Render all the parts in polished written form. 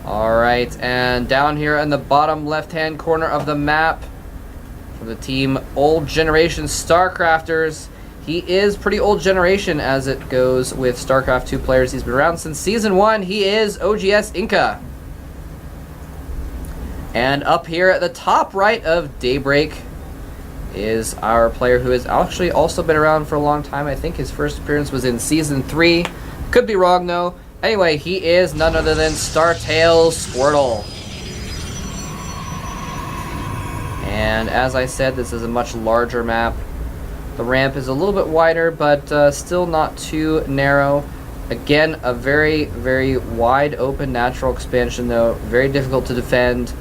Alright, and down here in the bottom left-hand corner of the map, for the team Old Generation StarCrafters, he is pretty old generation as it goes with StarCraft 2 players. He's been around since Season 1. He is OGS InCa. And up here at the top right of Daybreak is our player who has actually also been around for a long time. I think his first appearance was in Season 3. Could be wrong, though. Anyway, he is none other than StarTales Squirtle. And as I said, this is a much larger map. The ramp is a little bit wider, but still not too narrow. Again, a very, very wide open natural expansion, though. Very difficult to defend.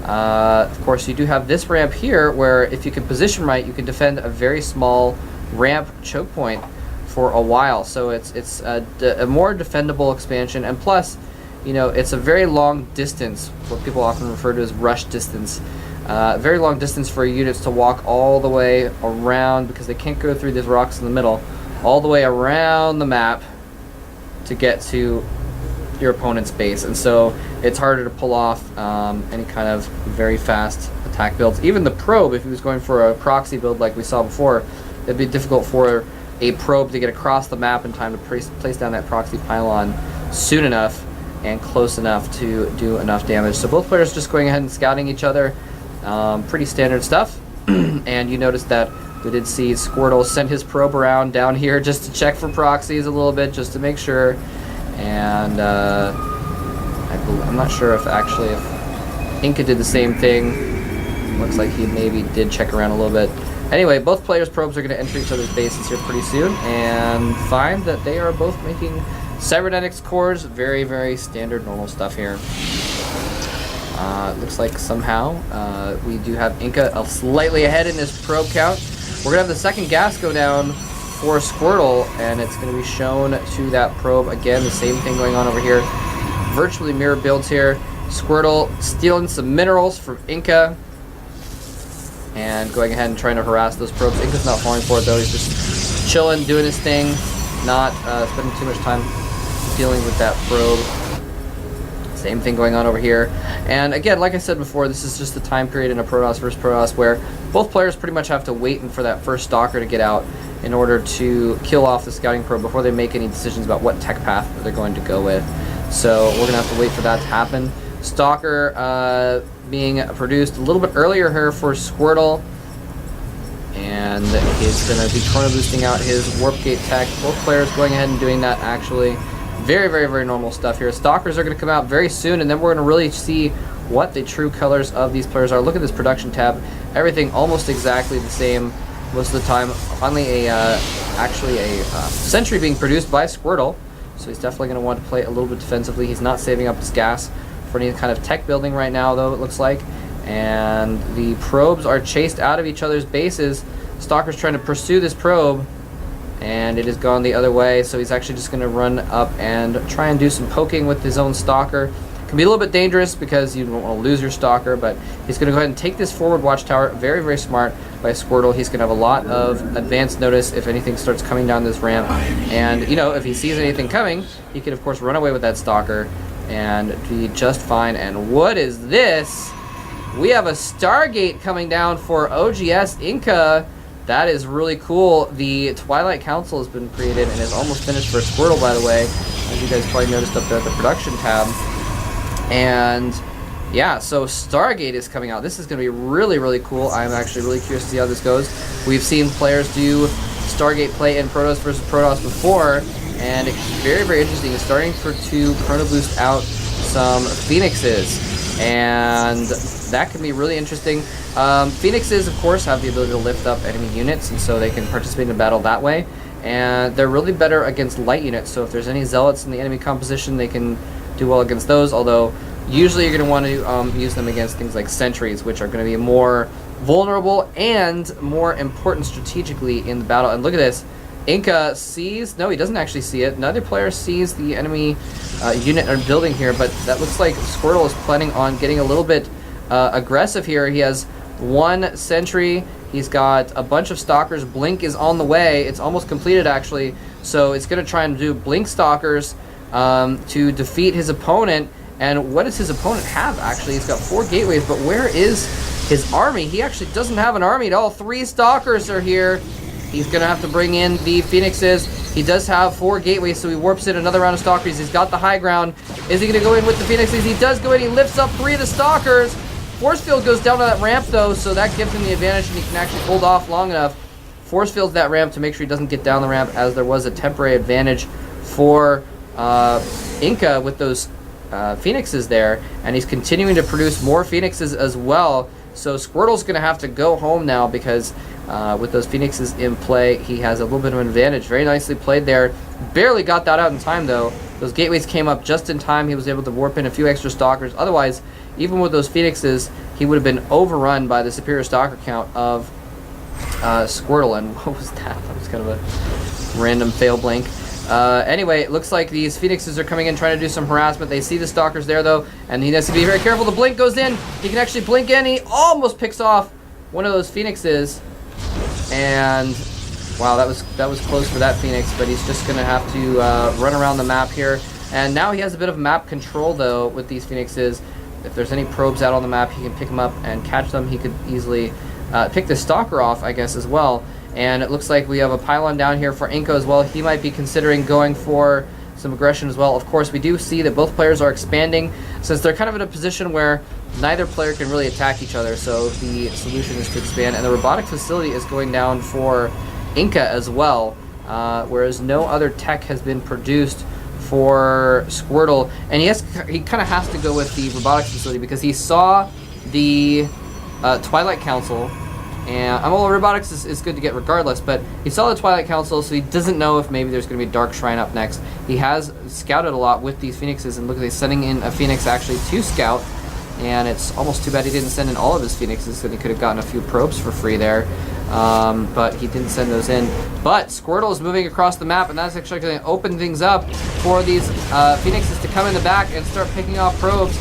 Of course, you do have this ramp here, where if you can position right, you can defend a very small ramp choke point for a while. So it's a more defendable expansion, and plus, you know, it's a very long distance, what people often refer to as rush distance. Very long distance for units to walk all the way around, because they can't go through these rocks in the middle, all the way around the map to get to your opponent's base, and so it's harder to pull off any kind of very fast attack builds. Even the probe, if he was going for a proxy build like we saw before, it'd be difficult for a probe to get across the map in time to place down that proxy pylon soon enough and close enough to do enough damage. So both players just going ahead and scouting each other. Pretty standard stuff. And you notice that we did see Squirtle send his probe around down here just to check for proxies a little bit, just to make sure. And I'm not sure if actually if InCa did the same thing. Looks like he maybe did check around a little bit. Anyway, both players' probes are going to enter each other's bases here pretty soon and find that they are both making cybernetics cores. Very, very standard, normal stuff here. Looks like somehow we do have InCa slightly ahead in this probe count. We're going to have the second gas go down for Squirtle, and it's going to be shown to that probe. Again, the same thing going on over here. Virtually mirror builds here. Squirtle stealing some minerals from InCa and going ahead and trying to harass those probes. InCa's not falling for it, though. He's just chilling, doing his thing, not spending too much time dealing with that probe. Same thing going on over here. And again, like I said before, this is just the time period in a Protoss versus Protoss where both players pretty much have to wait for that first Stalker to get out in order to kill off the scouting probe before they make any decisions about what tech path they're going to go with. So we're going to have to wait for that to happen. Stalker being produced a little bit earlier here for Squirtle. And he's going to be chrono boosting out his warp gate tech. Both players going ahead and doing that actually. Very, very, very normal stuff here. Stalkers are going to come out very soon, and then we're going to really see what the true colors of these players are. Look at this production tab. Everything almost exactly the same most of the time. Finally, actually a sentry being produced by Squirtle, so he's definitely going to want to play a little bit defensively. He's not saving up his gas for any kind of tech building right now, though, it looks like. And the probes are chased out of each other's bases. Stalker's trying to pursue this probe, and it has gone the other way, so he's actually just going to run up and try and do some poking with his own Stalker. Can be a little bit dangerous because you don't want to lose your Stalker, but he's going to go ahead and take this forward watchtower. Very, very smart by Squirtle. He's going to have a lot of advanced notice if anything starts coming down this ramp. And, you know, if he sees anything coming, he can, of course, run away with that Stalker and be just fine. And what is this? We have a Stargate coming down for OGS InCa. That is really cool. The Twilight Council has been created and is almost finished for Squirtle, by the way, as you guys probably noticed up there at the production tab. And yeah, so Stargate is coming out. This is going to be really, really cool. I'm actually really curious to see how this goes. We've seen players do Stargate play in Protoss versus Protoss before, and it's very, very interesting. It's starting to chrono boost out some Phoenixes, and that can be really interesting. Phoenixes, of course, have the ability to lift up enemy units, and so they can participate in battle that way. And they're really better against light units, so if there's any zealots in the enemy composition, they can do well against those, although usually you're going to want to use them against things like sentries, which are going to be more vulnerable and more important strategically in the battle. And look at this. InCa sees... No, he doesn't actually see it. Neither player sees the enemy unit or building here, but that looks like Squirtle is planning on getting a little bit aggressive here. He has one sentry. He's got a bunch of stalkers. Blink is on the way. It's almost completed, actually. So it's going to try and do blink stalkers to defeat his opponent. And what does his opponent have, actually? He's got 4 gateways, but where is his army? He actually doesn't have an army at all. 3 stalkers are here. He's going to have to bring in the phoenixes. He does have 4 gateways, so he warps in another round of stalkers. He's got the high ground. Is he going to go in with the phoenixes? He does go in. He lifts up 3 of the stalkers. Force field goes down to that ramp, though, so that gives him the advantage, and he can actually hold off long enough. Force fields that ramp to make sure he doesn't get down the ramp, as there was a temporary advantage for InCa with those phoenixes there, and he's continuing to produce more phoenixes as well. So Squirtle's going to have to go home now, because with those phoenixes in play, he has a little bit of an advantage. Very nicely played there. Barely got that out in time, though. Those gateways came up just in time. He was able to warp in a few extra stalkers. Otherwise, even with those phoenixes, he would have been overrun by the superior stalker count of Squirtle. And what was that? That was kind of a random fail blink. Anyway, it looks like these phoenixes are coming in trying to do some harassment. They see the stalkers there, though, and he has to be very careful. The blink goes in. He can actually blink in. He almost picks off one of those phoenixes. And wow, that was close for that phoenix, but he's just going to have to run around the map here. And now he has a bit of map control, though, with these phoenixes. If there's any probes out on the map, he can pick them up and catch them. He could easily pick the stalker off, I guess, as well. And it looks like we have a pylon down here for InCa as well. He might be considering going for some aggression as well. Of course, we do see that both players are expanding, since they're kind of in a position where neither player can really attack each other. So the solution is to expand. And the robotic facility is going down for InCa as well, whereas no other tech has been produced for Squirtle. And he kind of has to go with the robotics facility, because he saw the Twilight Council. And well, robotics is good to get regardless, but he saw the Twilight Council, so he doesn't know if maybe there's going to be Dark Shrine up next. He has scouted a lot with these phoenixes, and look at, he's sending in a phoenix actually to scout, and it's almost too bad he didn't send in all of his phoenixes, because he could have gotten a few probes for free there, but he didn't send those in. But Squirtle is moving across the map, and that's actually going to open things up for these phoenixes to come in the back and start picking off probes.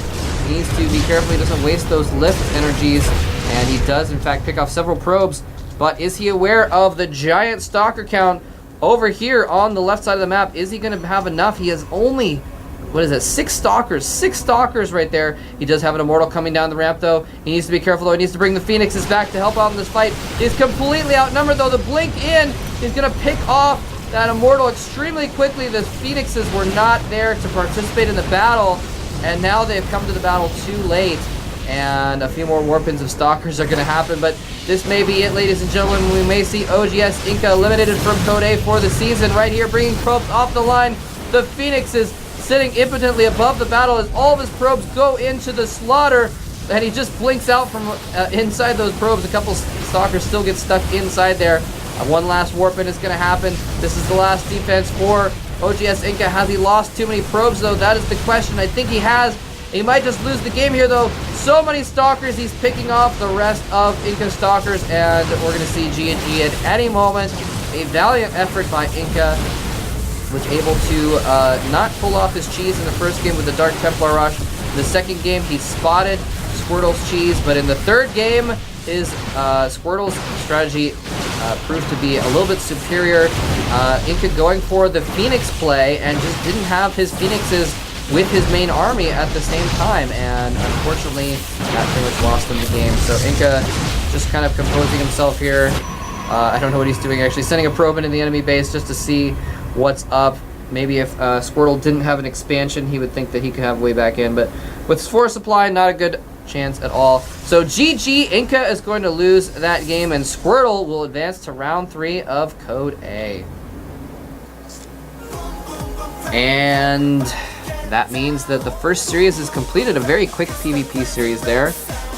He needs to be careful he doesn't waste those lift energies. And he does, in fact, pick off several probes. But is he aware of the giant stalker count over here on the left side of the map? Is he going to have enough? He has only, what is it, 6 stalkers. 6 stalkers right there. He does have an immortal coming down the ramp, though. He needs to be careful, though. He needs to bring the phoenixes back to help out in this fight. He's completely outnumbered, though. The blink in. He's going to pick off that immortal extremely quickly. The phoenixes were not there to participate in the battle. And now they've come to the battle too late. And a few more warp-ins of stalkers are going to happen, but this may be it, ladies and gentlemen. We may see OGS InCa eliminated from Code A for the season. Right here, bringing probes off the line. The Phoenix is sitting impotently above the battle as all of his probes go into the slaughter, and he just blinks out from inside those probes. A couple stalkers still get stuck inside there. One last warp-in is going to happen. This is the last defense for OGS InCa. Has he lost too many probes, though? That is the question. I think he has. He might just lose the game here, though. So many stalkers, he's picking off the rest of InCa stalkers, and we're going to see G&G at any moment. A valiant effort by InCa, was able to not pull off his cheese in the first game with the Dark Templar Rush. In the second game, he spotted Squirtle's cheese, but in the third game, his Squirtle's strategy proved to be a little bit superior. InCa going for the Phoenix play, and just didn't have his Phoenixes with his main army at the same time, and unfortunately that pretty much lost him the game. So InCa just kind of composing himself here. I don't know what he's doing, actually sending a probe into the enemy base just to see what's up. Maybe if Squirtle didn't have an expansion, he would think that he could have way back in, but with his force supply, not a good chance at all. So GG, InCa is going to lose that game, and Squirtle will advance to round 3 of Code A. And that means that the first series is completed. A very quick PvP series there.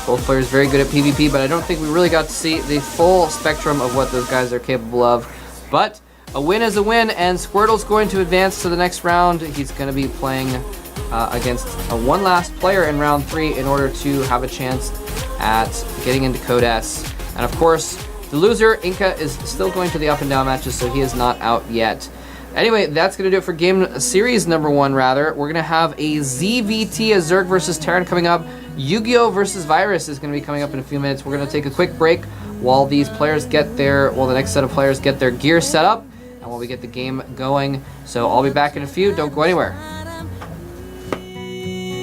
Both players very good at PvP, but I don't think we really got to see the full spectrum of what those guys are capable of. But a win is a win, and Squirtle's going to advance to the next round. He's going to be playing against one last player in round 3 in order to have a chance at getting into Code S. And of course, the loser, InCa, is still going to the up and down matches, so he is not out yet. Anyway, that's going to do it for game series number 1, rather. We're going to have a ZVT, a Zerg versus Terran coming up. Yu-Gi-Oh! Versus Virus is going to be coming up in a few minutes. We're going to take a quick break while these players get their, the next set of players get their gear set up, and while we get the game going. So I'll be back in a few. Don't go anywhere.